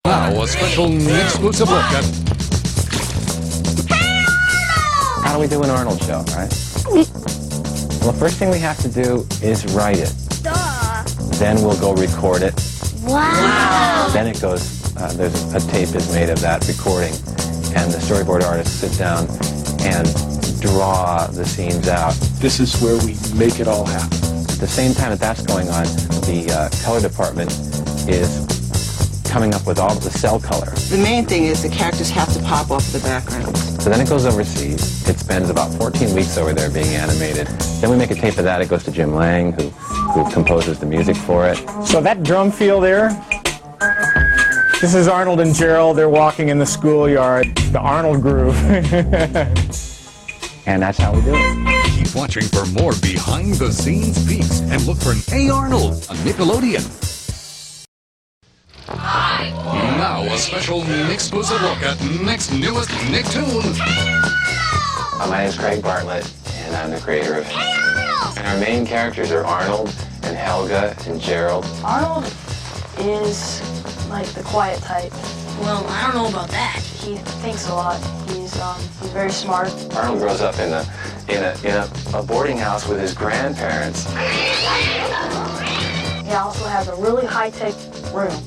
Now, a special exclusive look at... How do we do an Arnold show, right? Well, the first thing we have to do is write it. Duh. Then we'll go record it. Wow. Then it goes, there's a tape is made of that recording, and the storyboard artists sit down and draw the scenes out. This is where we make it all happen. At the same time that that's going on, the color department is coming up with all the cell color. The main thing is the characters have to pop off the backgrounds. So then it goes overseas. It spends about 14 weeks over there being animated. Then we make a tape of that. It goes to Jim Lang, who composes the music for it. So that drum feel there, this is Arnold and Gerald. They're walking in the schoolyard, the Arnold groove. And that's how we do it. Keep watching for more behind-the-scenes peeks and look for Hey Arnold on Nickelodeon. Now, a special Nick-exclusive look at Nick's newest Nicktoon. My name's Craig Bartlett, and I'm the creator of Hey Arnold! And our main characters are Arnold and Helga and Gerald. Arnold is like the quiet type. Well, I don't know about that. He thinks a lot. He's very smart. Arnold grows up in a boarding house with his grandparents. He also has a really high-tech room.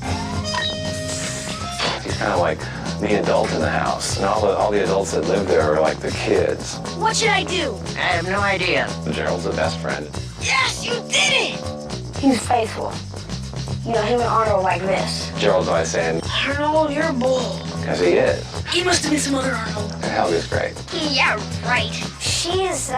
He's kind of like the adult in the house, and all the adults that live there are like the kids. What should I do? I have no idea. Gerald's the best friend. Yes, you did it! He's faithful. You know, him and Arnold are like this. Gerald's always saying, Arnold, you're bold. because he is. He must have been some other Arnold. And Helga's great. Yeah, right. She's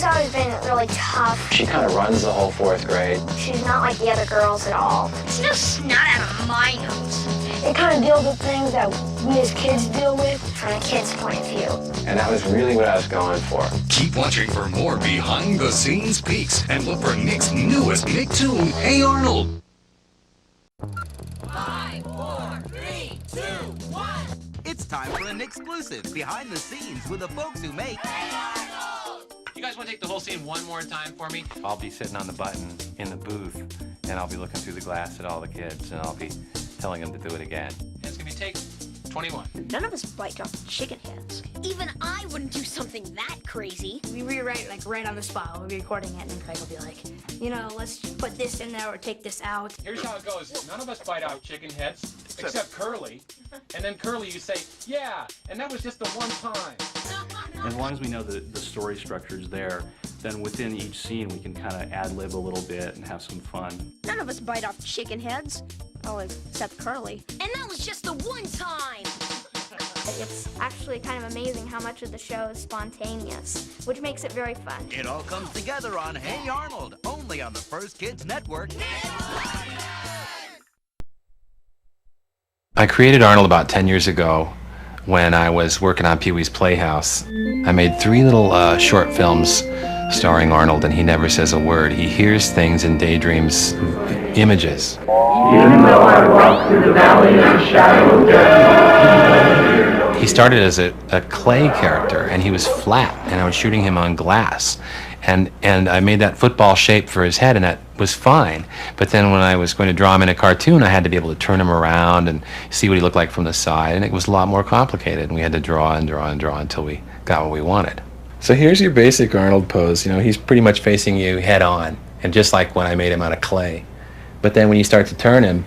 always been really tough. She kind of runs the whole 4th grade. She's not like the other girls at all. It's no snot out of my nose. It kind of deals with things that we as kids deal with. From a kid's point of view. And that was really what I was going for. Keep watching for more behind-the-scenes peeks and look for Nick's newest Nicktoon, Hey Arnold. 5, 4, 3, 2, 1. It's time for an exclusive behind the scenes with the folks who make Hey Arnold! You guys want to take the whole scene one more time for me? I'll be sitting on the button in the booth, and I'll be looking through the glass at all the kids, and I'll be telling them to do it again. It's going to be take 21. None of us bite off chicken heads. Even I wouldn't do something that crazy. We rewrite like right on the spot. We'll be recording it, and then Craig will be like, you know, let's put this in there or take this out. Here's how it goes. None of us bite off chicken heads, except Curly. And then Curly, you say, yeah, and that was just the one time. As long as we know the story structure is there, then within each scene we can kind of ad-lib a little bit and have some fun. None of us bite off chicken heads. Oh, except Curly. And that was just the one time! It's actually kind of amazing how much of the show is spontaneous, which makes it very fun. It all comes together on Hey Arnold, only on the First Kids Network. I created Arnold about 10 years ago when I was working on Pee-wee's Playhouse. I made 3 little short films starring Arnold, and he never says a word. He hears things and daydreams, images. Even though I walk through the valley of the shadow of death. He started as a clay character, and he was flat, and I was shooting him on glass. And I made that football shape for his head, and that was fine. But then when I was going to draw him in a cartoon, I had to be able to turn him around and see what he looked like from the side, and it was a lot more complicated, and we had to draw and draw and draw until we got what we wanted. So here's your basic Arnold pose. You know, he's pretty much facing you head on, and just like when I made him out of clay. But then when you start to turn him,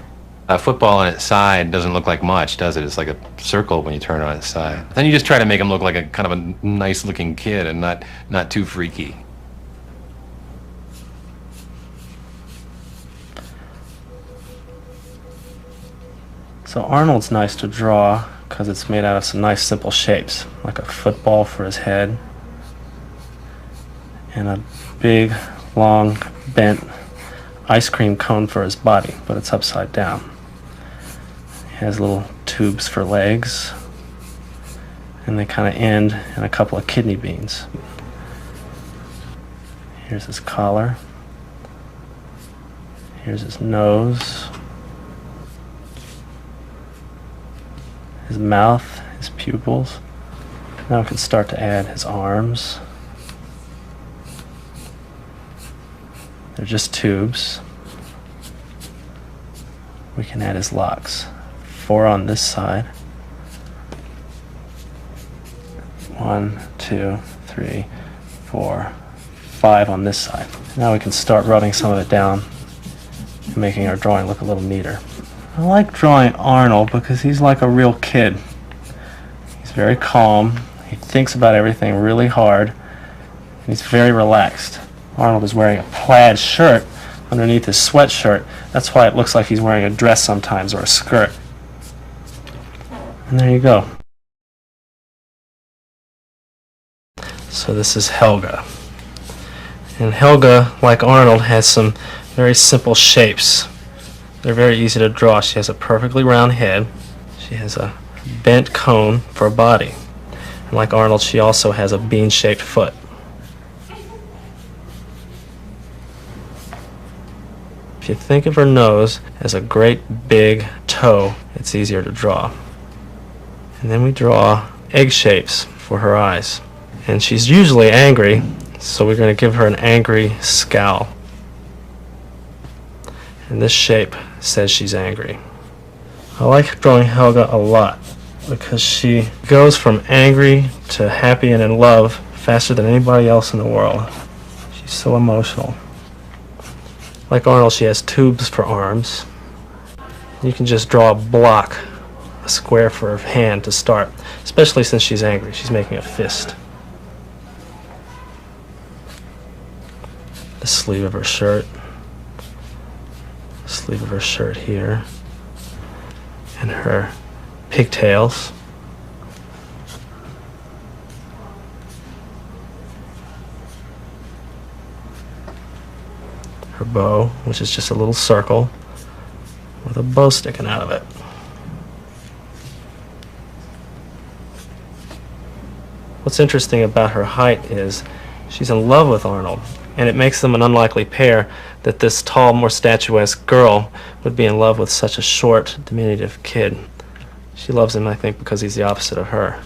a football on its side doesn't look like much, does it? It's like a circle when you turn it on its side. Then you just try to make him look like a kind of a nice-looking kid and not too freaky. So Arnold's nice to draw because it's made out of some nice simple shapes, like a football for his head and a big, long, bent ice cream cone for his body, but it's upside down. He has little tubes for legs, and they kind of end in a couple of kidney beans. Here's his collar. Here's his nose. His mouth, his pupils. Now we can start to add his arms. They're just tubes. We can add his locks. 4 on this side. 1, 2, 3, 4, 5 on this side. Now we can start rubbing some of it down and making our drawing look a little neater. I like drawing Arnold because he's like a real kid. He's very calm. He thinks about everything really hard. And he's very relaxed. Arnold is wearing a plaid shirt underneath his sweatshirt. That's why it looks like he's wearing a dress sometimes or a skirt. And there you go. So this is Helga. And Helga, like Arnold, has some very simple shapes. They're very easy to draw. She has a perfectly round head. She has a bent cone for a body. And like Arnold, she also has a bean-shaped foot. If you think of her nose as a great big toe, it's easier to draw. And then we draw egg shapes for her eyes. And she's usually angry, so we're going to give her an angry scowl. And this shape says she's angry. I like drawing Helga a lot because she goes from angry to happy and in love faster than anybody else in the world. She's so emotional. Like Arnold, she has tubes for arms. You can just draw a block, a square for her hand to start, especially since she's angry. She's making a fist. The sleeve of her shirt. Sleeve of her shirt here. And her pigtails. Her bow, which is just a little circle with a bow sticking out of it. What's interesting about her height is she's in love with Arnold, and it makes them an unlikely pair that this tall, more statuesque girl would be in love with such a short, diminutive kid. She loves him, I think, because he's the opposite of her.